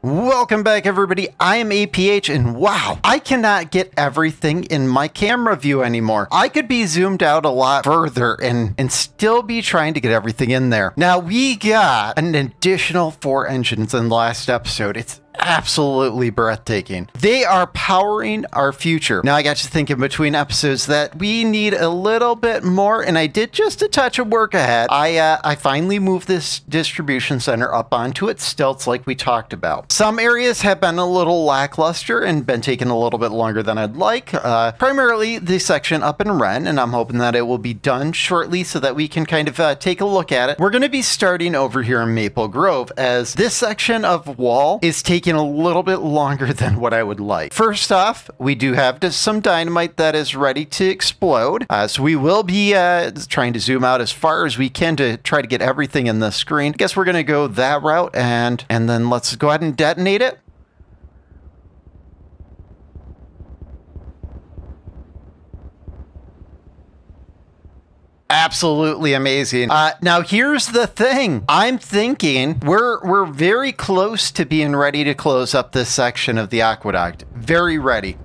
Welcome back, everybody. I am APH, and wow, I cannot get everything in my camera view anymore. I could be zoomed out a lot further and still be trying to get everything in there. Now, we got an additional 4 engines in the last episode. It's absolutely breathtaking. They are powering our future. Now I got you thinking between episodes that we need a little bit more, and I did just a touch of work ahead. I finally moved this distribution center up onto its stilts like we talked about. Some areas have been a little lackluster and been taking a little bit longer than I'd like. Primarily the section up in Wren, and I'm hoping that it will be done shortly so that we can kind of take a look at it. We're going to be starting over here in Maple Grove, as this section of wall is taking a little bit longer than what I would like. First off, we do have some dynamite that is ready to explode. So we will be trying to zoom out as far as we can to try to get everything in the screen. I guess we're going to go that route, and then let's go ahead and detonate it. Absolutely amazing. Now here's the thing. I'm thinking we're very close to being ready to close up this section of the aqueduct. Very ready.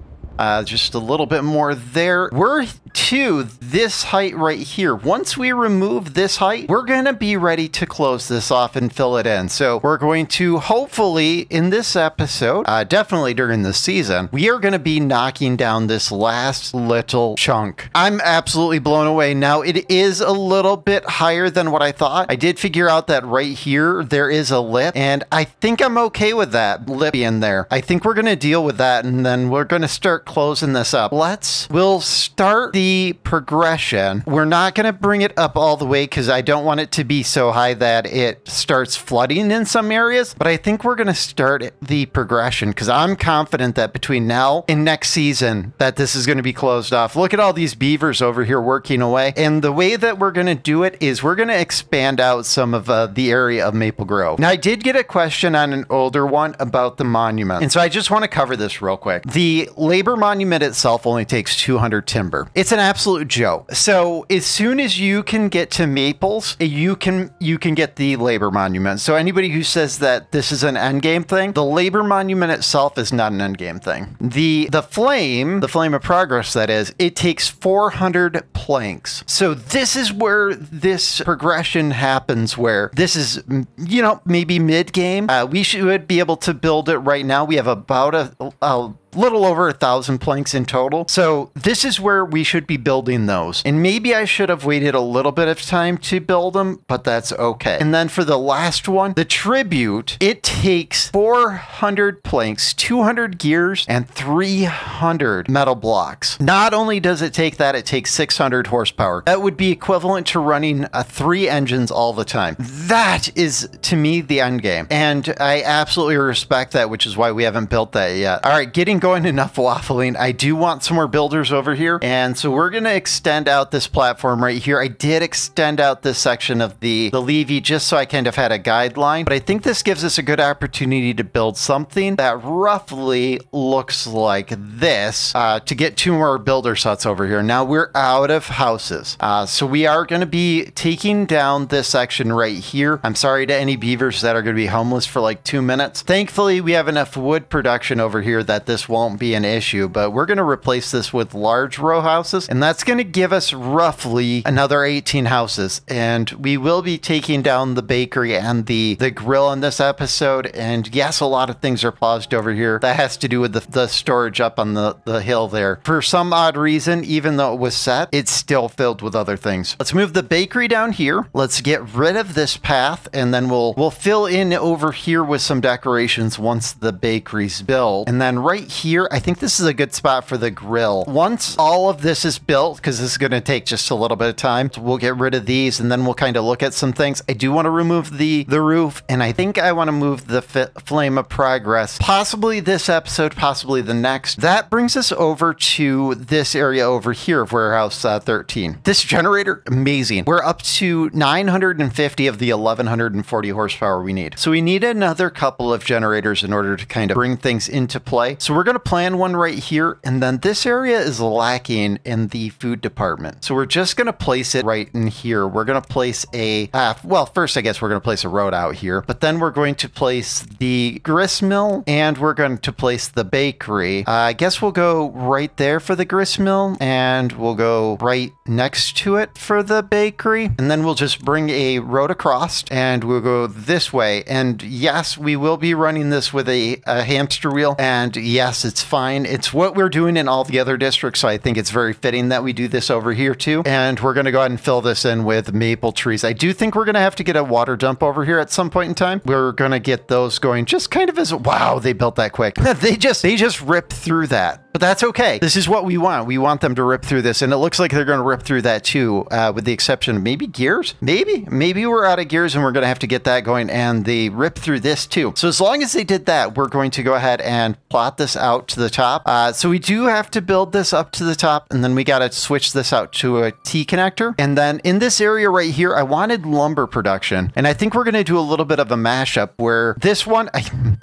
Just a little bit more there. We're to this height right here. Once we remove this height, we're going to be ready to close this off and fill it in. So we're going to hopefully in this episode, definitely during the season, we are going to be knocking down this last little chunk. I'm absolutely blown away. Now it is a little bit higher than what I thought. I did figure out that right here, there is a lip, and I think I'm okay with that lip in there. I think we're going to deal with that, and then we're going to start closing this up. We'll start the progression. We're not going to bring it up all the way because I don't want it to be so high that it starts flooding in some areas, but I think we're going to start the progression because I'm confident that between now and next season that this is going to be closed off. Look at all these beavers over here working away, and the way that we're going to do it is we're going to expand out some of the area of Maple Grove. Now I did get a question on an older one about the monument, and so I just want to cover this real quick. The labor monument itself only takes 200 timber. It's an absolute joke. So as soon as you can get to Maples, you can get the labor monument. So anybody who says that this is an endgame thing, the labor monument itself is not an endgame thing. The flame of progress, that is, it takes 400 planks. So this is where this progression happens, where this is, you know, maybe mid-game. We should be able to build it right now. We have about a little over 1,000 planks in total. So this is where we should be building those. And maybe I should have waited a little bit of time to build them, but that's okay. And then for the last one, the tribute, it takes 400 planks, 200 gears, and 300 metal blocks. Not only does it take that, it takes 600 horsepower. That would be equivalent to running 3 engines all the time. That is, to me, the end game. And I absolutely respect that, which is why we haven't built that yet. All right, getting going, enough waffling. I do want some more builders over here, and so we're going to extend out this platform right here. I did extend out this section of the levee just so I kind of had a guideline, but I think this gives us a good opportunity to build something that roughly looks like this to get 2 more builder sets over here. Now we're out of houses, so we are going to be taking down this section right here. I'm sorry to any beavers that are going to be homeless for like 2 minutes. Thankfully, we have enough wood production over here that this won't be an issue, but we're going to replace this with large row houses, and that's going to give us roughly another 18 houses. And we will be taking down the bakery and the grill in this episode. And yes, a lot of things are paused over here. That has to do with the storage up on the hill there. For some odd reason, even though it was set, it's still filled with other things. Let's move the bakery down here. Let's get rid of this path, and then we'll fill in over here with some decorations once the bakery's built. And then right here, I think this is a good spot for the grill. Once all of this is built, because this is going to take just a little bit of time, so we'll get rid of these, and then we'll kind of look at some things. I do want to remove the roof, and I think I want to move the flame of progress. Possibly this episode, possibly the next. That brings us over to this area over here of warehouse 13. This generator, amazing. We're up to 950 of the 1,140 horsepower we need. So we need another couple of generators in order to kind of bring things into play. So we're going going to plan one right here. And then this area is lacking in the food department. So we're just going to place it right in here. We're going to place a, well, first I guess we're going to place a road out here, but then we're going to place the grist mill and we're going to place the bakery. I guess we'll go right there for the grist mill and we'll go right next to it for the bakery. And then we'll just bring a road across and we'll go this way. And yes, we will be running this with a hamster wheel. And yes, it's fine. It's what we're doing in all the other districts. So I think it's very fitting that we do this over here too. And we're going to go ahead and fill this in with maple trees. I do think we're going to have to get a water dump over here at some point in time. We're going to get those going just kind of as, wow, they built that quick. They just ripped through that. But that's okay. This is what we want. We want them to rip through this. And it looks like they're going to rip through that too, with the exception of maybe gears. Maybe we're out of gears and we're going to have to get that going. And they rip through this too. So as long as they did that, we're going to go ahead and plot this out to the top. So we do have to build this up to the top. And then we got to switch this out to a T connector. And then in this area right here, I wanted lumber production. And I think we're going to do a little bit of a mashup where this one,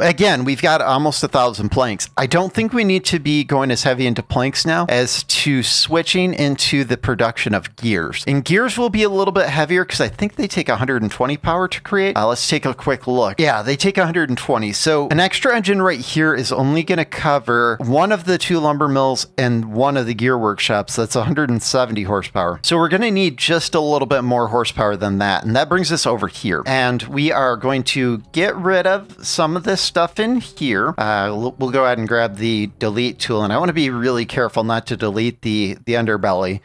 again, we've got almost 1,000 planks. I don't think we need to be going as heavy into planks now as to switching into the production of gears. And gears will be a little bit heavier because I think they take 120 power to create. Let's take a quick look. Yeah, they take 120. So an extra engine right here is only going to cover one of the 2 lumber mills and one of the gear workshops. That's 170 horsepower. So we're going to need just a little bit more horsepower than that. And that brings us over here. And we are going to get rid of some of this stuff in here. We'll go ahead and grab the delete tool. And I want to be really careful not to delete the underbelly.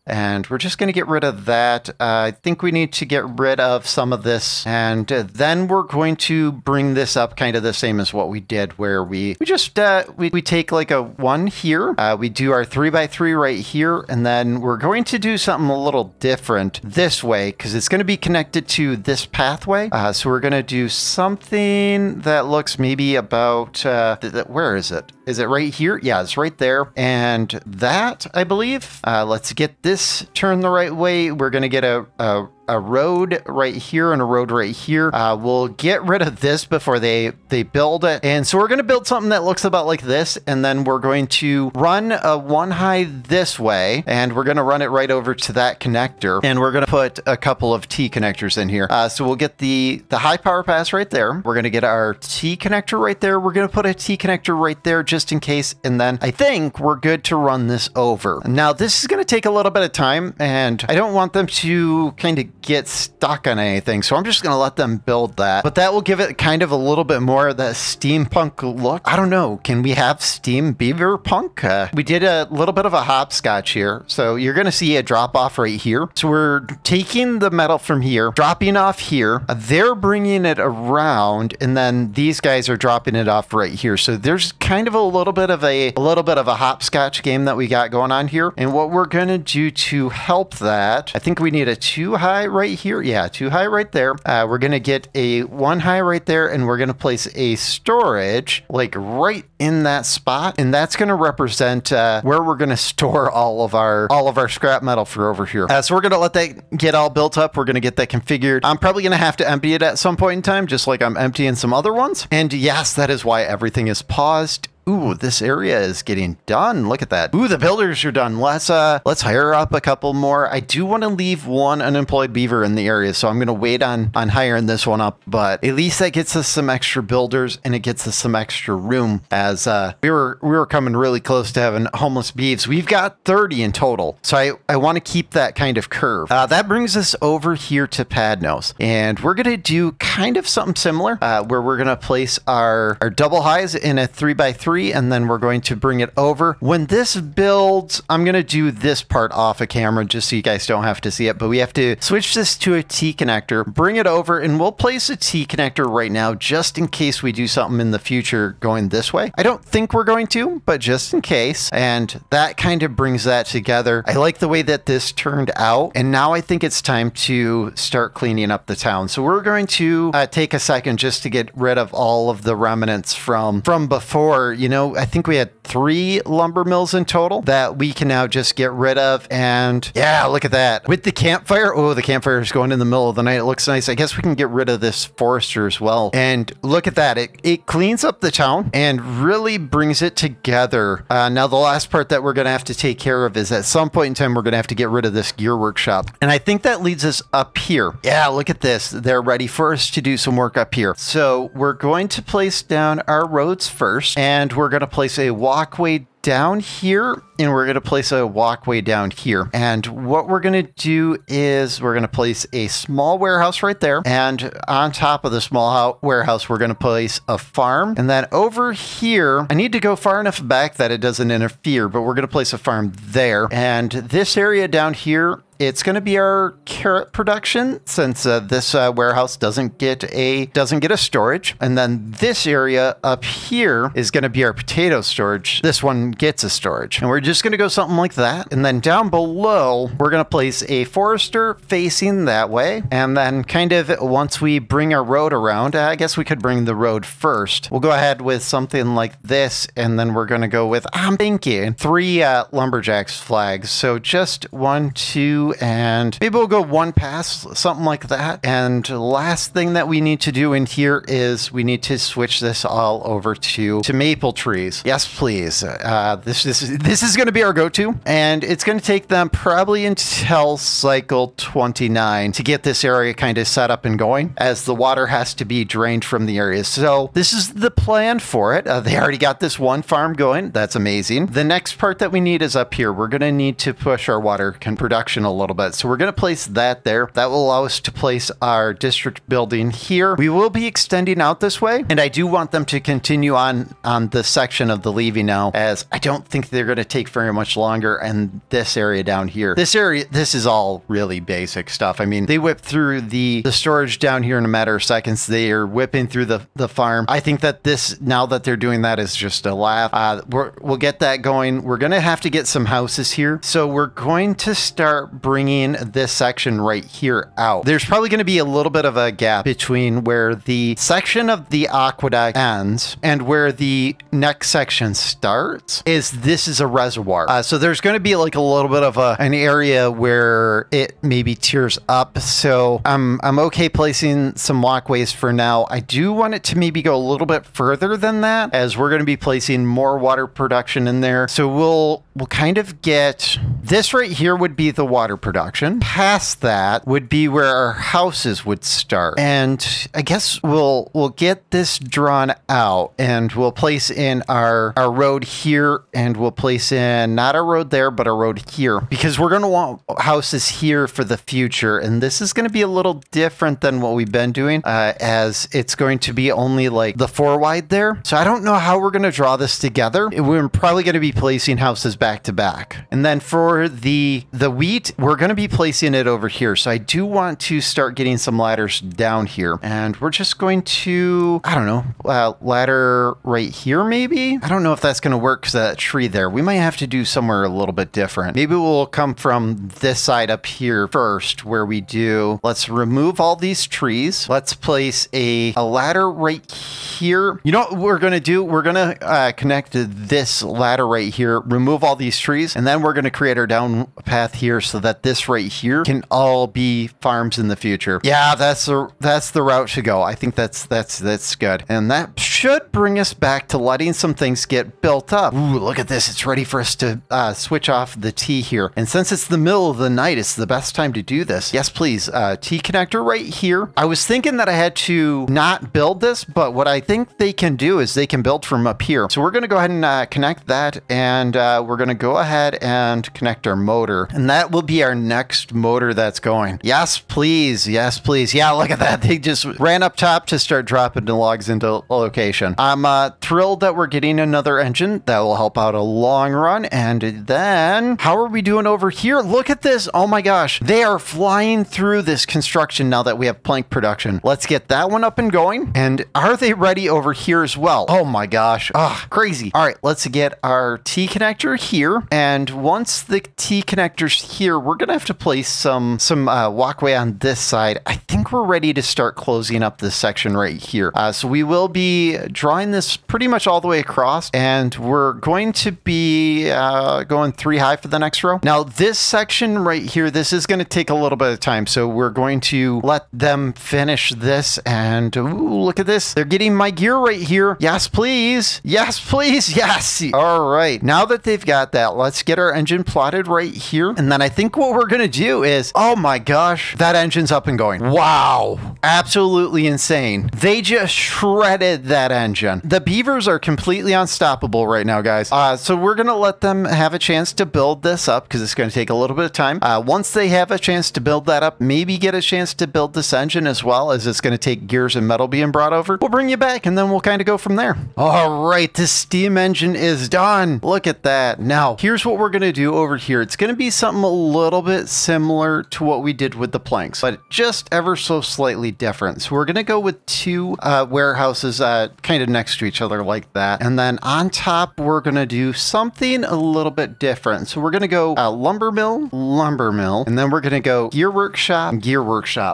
And we're just going to get rid of that. I think we need to get rid of some of this. And then we're going to bring this up kind of the same as what we did, where we just, we take like a 1 here. We do our 3x3 right here. And then we're going to do something a little different this way because it's going to be connected to this pathway. So we're going to do something that looks maybe about, where is it? Is it right here? Yeah, it's right there. And that, I believe, let's get this turned the right way. We're going to get a road right here and a road right here. We'll get rid of this before they build it. And so we're going to build something that looks about like this. And then we're going to run a 1 high this way. And we're going to run it right over to that connector. And we're going to put a couple of T connectors in here. So we'll get the high power pass right there. We're going to get our T connector right there. We're going to put a T connector right there just in case. And then I think we're good to run this over. Now this is going to take a little bit of time. And I don't want them to kind of get stuck on anything, so I'm just going to let them build that. But that will give it kind of a little bit more of that steampunk look. I don't know. Can we have steam beaver punk? We did a little bit of a hopscotch here, so you're going to see a drop off right here. So we're taking the metal from here, dropping off here. They're bringing it around, and then these guys are dropping it off right here. So there's kind of a little bit of a hopscotch game that we got going on here. And what we're going to do to help that, I think we need a 2 high right here. Yeah, 2 high right there. We're going to get a 1 high right there, and we're going to place a storage like right in that spot. And that's going to represent where we're going to store all of our scrap metal for over here. So we're going to let that get all built up. We're going to get that configured. I'm probably going to have to empty it at some point in time, just like I'm emptying some other ones. And yes, that is why everything is paused. Ooh, this area is getting done. Look at that. Ooh, the builders are done. Let's hire up a couple more. I do want to leave 1 unemployed beaver in the area, so I'm going to wait on hiring this one up. But at least that gets us some extra builders, and it gets us some extra room, as we were coming really close to having homeless beeves. We've got 30 in total, so I want to keep that kind of curve. That brings us over here to Padnos, and we're going to do kind of something similar, where we're going to place our double highs in a 3x3. And then we're going to bring it over. When this builds, I'm going to do this part off of camera just so you guys don't have to see it, but we have to switch this to a T connector, bring it over, and we'll place a T connector right now just in case we do something in the future going this way. I don't think we're going to, but just in case. And that kind of brings that together. I like the way that this turned out. And now I think it's time to start cleaning up the town. So we're going to take a second just to get rid of all of the remnants from before. You know, I think we had 3 lumber mills in total that we can now just get rid of. And yeah, look at that. With the campfire, oh, the campfire is going in the middle of the night. It looks nice. I guess we can get rid of this forester as well. And look at that. It cleans up the town and really brings it together. Now, the last part that we're going to have to take care of is at some point in time, we're going to have to get rid of this gear workshop. And I think that leads us up here. Yeah, look at this. They're ready for us to do some work up here. So we're going to place down our roads first, and we're going to place a walkway down here, and we're going to place a walkway down here. And what we're going to do is we're going to place a small warehouse right there. And on top of the small warehouse, we're going to place a farm. And then over here, I need to go far enough back that it doesn't interfere, but we're going to place a farm there. And this area down here, it's going to be our carrot production, since this warehouse doesn't get a storage. And then this area up here is going to be our potato storage. This one gets a storage. And we're just going to go something like that. And then down below, we're going to place a forester facing that way. And then kind of once we bring our road around, I guess we could bring the road first. We'll go ahead with something like this. And then we're going to go with, I'm thinking, 3 lumberjacks flags. So just 1, 2, and maybe we'll go 1 past, something like that. And last thing that we need to do in here is we need to switch this all over to maple trees. Yes, please. This is going to be our go-to, and it's going to take them probably until cycle 29 to get this area kind of set up and going, as the water has to be drained from the area. So this is the plan for it. They already got this 1 farm going. That's amazing. The next part that we need is up here. We're going to need to push our water production a little bit. So we're going to place that there. That will allow us to place our district building here. We will be extending out this way, and I do want them to continue on the section of the levee now, as I don't think they're going to take very much longer. And this area down here, this is all really basic stuff. I mean, they whip through the storage down here in a matter of seconds. They are whipping through the farm. I think that this, now that they're doing that, is just a laugh. We'll get that going. We're going to have to get some houses here. So we're going to start bringing this section right here out. There's probably going to be a little bit of a gap between where the section of the aqueduct ends and where the next section starts. This is a reservoir. So there's going to be like a little bit of an area where it maybe tears up. So I'm okay placing some walkways for now. I do want it to maybe go a little bit further than that, as we're going to be placing more water production in there. So we'll kind of get this right here would be the water production. Past that would be where our houses would start. And I guess we'll get this drawn out, and we'll place in our road here, and we'll place in not a road there, but a road here, because we're going to want houses here for the future. And this is going to be a little different than what we've been doing, as it's going to be only like the 4 wide there. So I don't know how we're going to draw this together. We're probably going to be placing houses back to back. And then for the wheat, we're going to be placing it over here. So I do want to start getting some ladders down here. And we're just going to, I don't know, ladder right here maybe? I don't know if that's going to work because of that tree there. We might have to do somewhere a little bit different. Maybe we'll come from this side up here first, where we do, let's remove all these trees. Let's place a ladder right here. You know what we're going to do? We're going to connect to this ladder right here, remove all these trees, and then we're going to create our down path here so that this right here can all be farms in the future. Yeah, that's the route to go. I think that's good. And that should bring us back to letting some things get built up. Ooh, look at this. It's ready for us to switch off the T here. And since it's the middle of the night, it's the best time to do this. Yes, please. T connector right here. I was thinking that I had to not build this, but what I think they can do is they can build from up here. So we're going to go ahead and connect that, and we're going to go ahead and connect our motor. And that will be our next motor that's going. Yes, please. Yes, please. Yeah, look at that. They just ran up top to start dropping the logs into location. I'm thrilled that we're getting another engine that will help out a long run. And then how are we doing over here? Look at this. Oh my gosh. They are flying through this construction now that we have plank production. Let's get that one up and going. And are they ready over here as well? Oh my gosh. Ah, crazy. All right, let's get our T connector here. And once the T connector's here, we're we're gonna have to place some walkway on this side. I think we're ready to start closing up this section right here. So we will be drawing this pretty much all the way across, and we're going to be going 3 high for the next row. Now this section right here, this is going to take a little bit of time, so we're going to let them finish this. And ooh, look at this, they're getting my gear right here. Yes please, yes please, yes. All right, now that they've got that, let's get our engine plotted right here. And then I think what we're gonna do is, oh my gosh, that engine's up and going. Wow, absolutely insane. They just shredded that engine. The Beavers are completely unstoppable right now, guys. So we're gonna let them have a chance to build this up, because it's gonna take a little bit of time. Once they have a chance to build that up, maybe get a chance to build this engine as well, as it's gonna take gears and metal being brought over, we'll bring you back and then we'll kind of go from there. All right, this steam engine is done. Look at that. Now, here's what we're gonna do over here. It's gonna be something a little bit similar to what we did with the planks, but just ever so slightly different. So we're gonna go with 2 warehouses kind of next to each other like that. And then on top, we're gonna do something a little bit different. So we're gonna go lumber mill, and then we're gonna go gear workshop.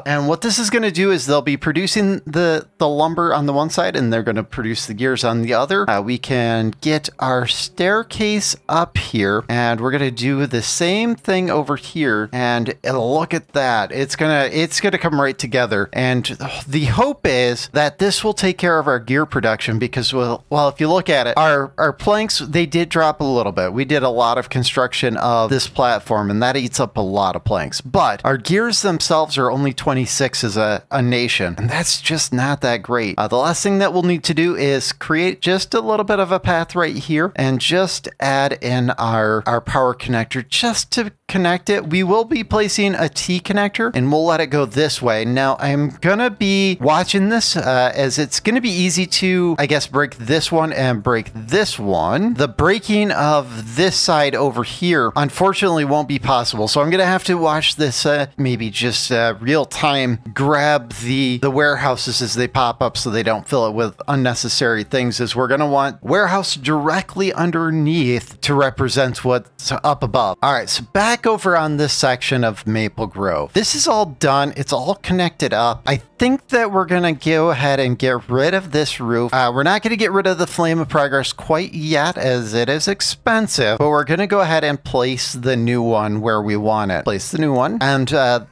And what this is gonna do is they'll be producing the lumber on the one side, and they're gonna produce the gears on the other. We can get our staircase up here, and we're gonna do the same thing over here. And look at that, it's gonna come right together. And the hope is that this will take care of our gear production, because well, if you look at it, our planks, they did drop a little bit. We did a lot of construction of this platform, and that eats up a lot of planks, but our gears themselves are only 26 as a nation, and that's just not that great. The last thing that we'll need to do is create just a little bit of a path right here, and just add in our power connector just to connect it. We will be placing a T connector, and we'll let it go this way. Now I'm gonna be watching this as it's gonna be easy to, I guess, break this one and break this one. The breaking of this side over here unfortunately won't be possible, so I'm gonna have to watch this maybe just real time, grab the warehouses as they pop up so they don't fill it with unnecessary things, as we're gonna want warehouse directly underneath to represent what's up above. All right, so back over on this section of Maple Grove. This is all done. It's all connected up. I think that we're gonna go ahead and get rid of this roof. We're not gonna get rid of the Flame of Progress quite yet, as it is expensive, but we're gonna go ahead and place the new one where we want it. Place the new one, and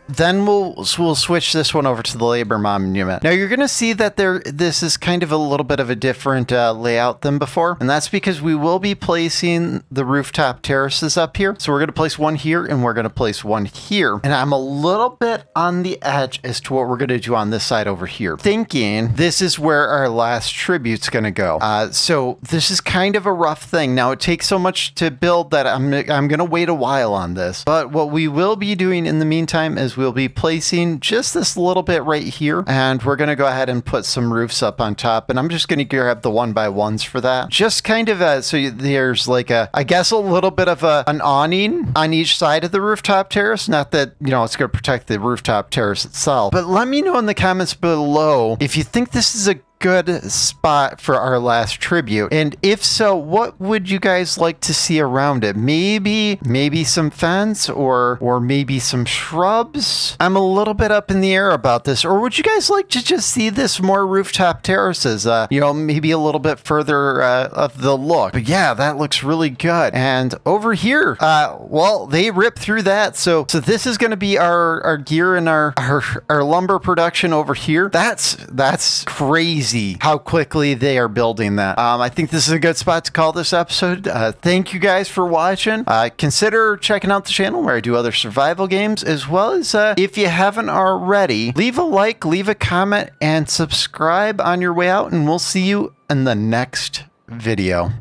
then we'll switch this one over to the Labor Monument. Now you're gonna see that this is kind of a little bit of a different layout than before, and that's because we will be placing the rooftop terraces up here. So we're gonna place one here, and we're gonna place one here. And I'm a little bit on the edge as to what we're gonna do on this side over here, thinking this is where our last tribute's gonna go. So this is kind of a rough thing. Now it takes so much to build that I'm gonna wait a while on this. But what we will be doing in the meantime is we'll be placing just this little bit right here, and we're gonna go ahead and put some roofs up on top. And I'm just gonna grab the 1x1s for that. Just kind of so there's like I guess a little bit of an awning on each side of the rooftop terrace. Not that, you know, it's gonna protect the rooftop terrace itself, but let me know in the comments below if you think this is a good spot for our last tribute, and if so, what would you guys like to see around it? Maybe some fence, or maybe some shrubs. I'm a little bit up in the air about this. Or would you guys like to just see this more rooftop terraces, you know, maybe a little bit further of the look? But yeah, that looks really good. And over here, well, they ripped through that, so this is going to be our gear and our lumber production over here. That's crazy how quickly they are building that. I think this is a good spot to call this episode. Thank you guys for watching. Consider checking out the channel where I do other survival games, as well as if you haven't already, leave a like, leave a comment, and subscribe on your way out, and we'll see you in the next video.